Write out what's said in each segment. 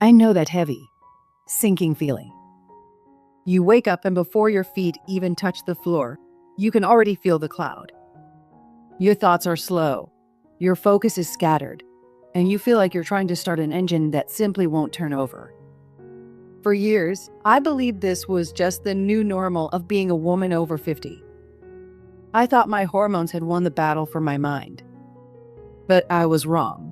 I know that heavy, sinking feeling. You wake up and before your feet even touch the floor, you can already feel the cloud. Your thoughts are slow, your focus is scattered, and you feel like you're trying to start an engine that simply won't turn over. For years, I believed this was just the new normal of being a woman over 50. I thought my hormones had won the battle for my mind. But I was wrong.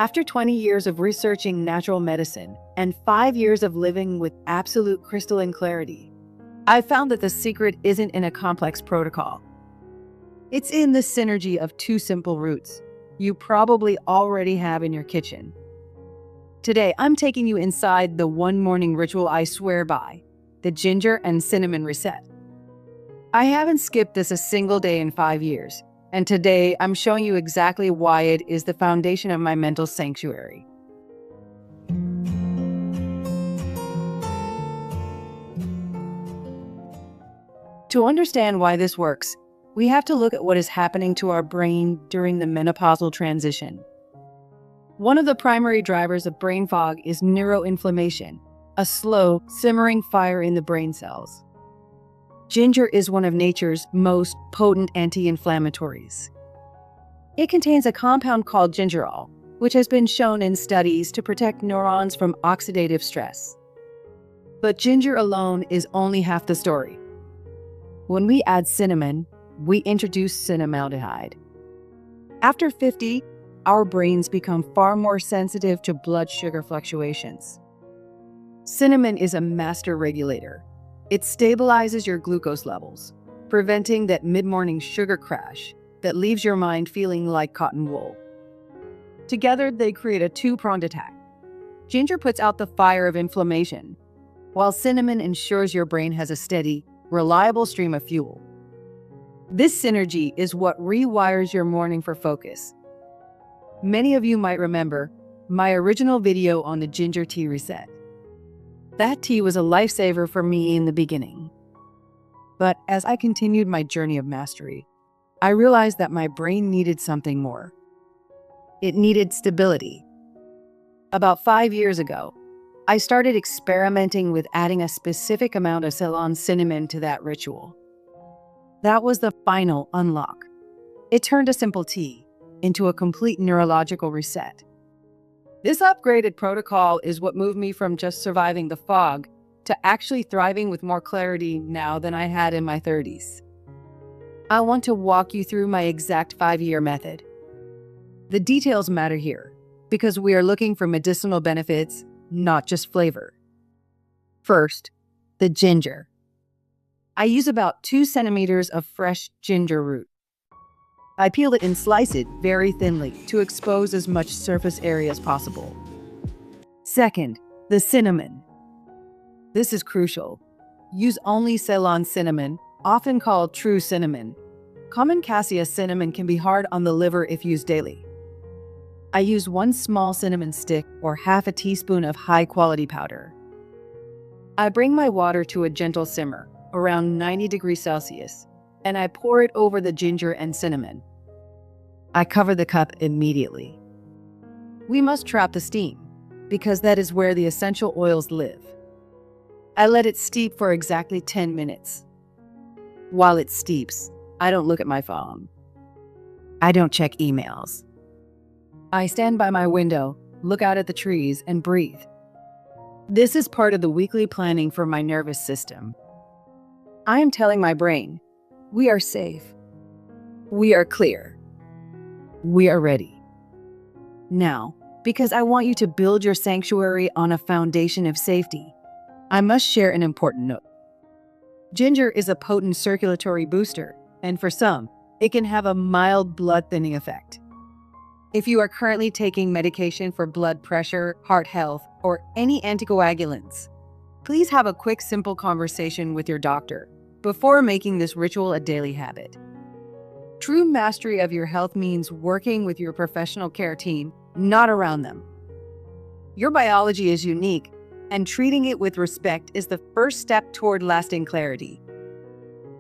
After 20 years of researching natural medicine and 5 years of living with absolute crystalline clarity, I found that the secret isn't in a complex protocol. It's in the synergy of two simple roots you probably already have in your kitchen. Today, I'm taking you inside the one morning ritual I swear by, the ginger and cinnamon reset. I haven't skipped this a single day in 5 years, and today I'm showing you exactly why it is the foundation of my mental sanctuary. To understand why this works, we have to look at what is happening to our brain during the menopausal transition. One of the primary drivers of brain fog is neuroinflammation, a slow, simmering fire in the brain cells. Ginger is one of nature's most potent anti-inflammatories. It contains a compound called gingerol, which has been shown in studies to protect neurons from oxidative stress. But ginger alone is only half the story. When we add cinnamon, we introduce cinnamaldehyde. After 50, our brains become far more sensitive to blood sugar fluctuations. Cinnamon is a master regulator. It stabilizes your glucose levels, preventing that mid-morning sugar crash that leaves your mind feeling like cotton wool. Together, they create a two-pronged attack. Ginger puts out the fire of inflammation, while cinnamon ensures your brain has a steady, reliable stream of fuel. This synergy is what rewires your morning for focus. Many of you might remember my original video on the ginger tea reset. That tea was a lifesaver for me in the beginning. But as I continued my journey of mastery, I realized that my brain needed something more. It needed stability. About 5 years ago, I started experimenting with adding a specific amount of Ceylon cinnamon to that ritual. That was the final unlock. It turned a simple tea into a complete neurological reset. This upgraded protocol is what moved me from just surviving the fog to actually thriving with more clarity now than I had in my 30s. I want to walk you through my exact 5-year method. The details matter here because we are looking for medicinal benefits, not just flavor. First, the ginger. I use about 2 centimeters of fresh ginger root. I peel it and slice it very thinly to expose as much surface area as possible. Second, the cinnamon. This is crucial. Use only Ceylon cinnamon, often called true cinnamon. Common cassia cinnamon can be hard on the liver if used daily. I use 1 small cinnamon stick or half a teaspoon of high-quality powder. I bring my water to a gentle simmer, around 90 degrees Celsius, and I pour it over the ginger and cinnamon. I cover the cup immediately. We must trap the steam, because that is where the essential oils live. I let it steep for exactly 10 minutes. While it steeps, I don't look at my phone. I don't check emails. I stand by my window, look out at the trees, and breathe. This is part of the weekly planning for my nervous system. I am telling my brain, we are safe. We are clear. We are ready. Now, because I want you to build your sanctuary on a foundation of safety, I must share an important note. Ginger is a potent circulatory booster, and for some, it can have a mild blood thinning effect. If you are currently taking medication for blood pressure, heart health, or any anticoagulants, please have a quick, simple conversation with your doctor before making this ritual a daily habit. True mastery of your health means working with your professional care team, not around them. Your biology is unique, and treating it with respect is the first step toward lasting clarity.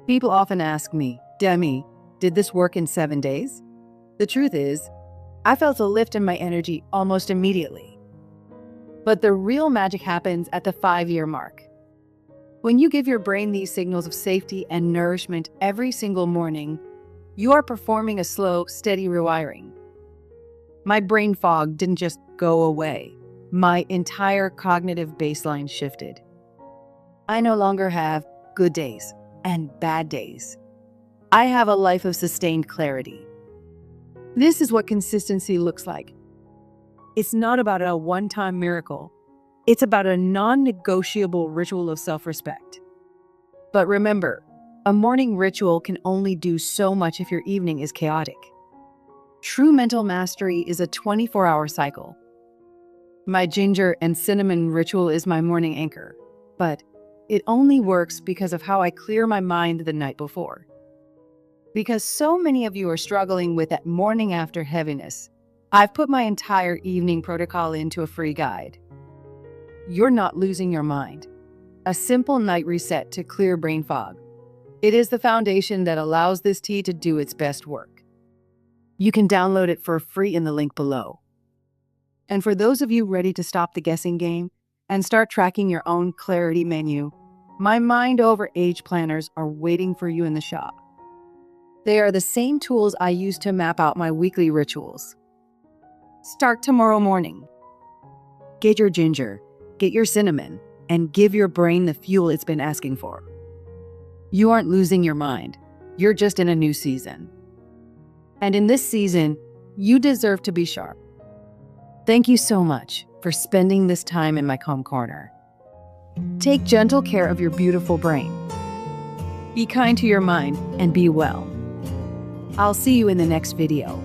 People often ask me, Demi, did this work in 7 days? The truth is, I felt a lift in my energy almost immediately. But the real magic happens at the 5-year mark. When you give your brain these signals of safety and nourishment every single morning, you are performing a slow, steady rewiring. My brain fog didn't just go away. My entire cognitive baseline shifted. I no longer have good days and bad days. I have a life of sustained clarity. This is what consistency looks like. It's not about a one-time miracle. It's about a non-negotiable ritual of self-respect. But remember, a morning ritual can only do so much if your evening is chaotic. True mental mastery is a 24-hour cycle. My ginger and cinnamon ritual is my morning anchor, but it only works because of how I clear my mind the night before. Because so many of you are struggling with that morning after heaviness, I've put my entire evening protocol into a free guide. You're not losing your mind. A simple night reset to clear brain fog. It is the foundation that allows this tea to do its best work. You can download it for free in the link below. And for those of you ready to stop the guessing game and start tracking your own clarity menu, my Mind Over Age planners are waiting for you in the shop. They are the same tools I use to map out my weekly rituals. Start tomorrow morning. Get your ginger, get your cinnamon, and give your brain the fuel it's been asking for. You aren't losing your mind. You're just in a new season. And in this season, you deserve to be sharp. Thank you so much for spending this time in my calm corner. Take gentle care of your beautiful brain. Be kind to your mind and be well. I'll see you in the next video.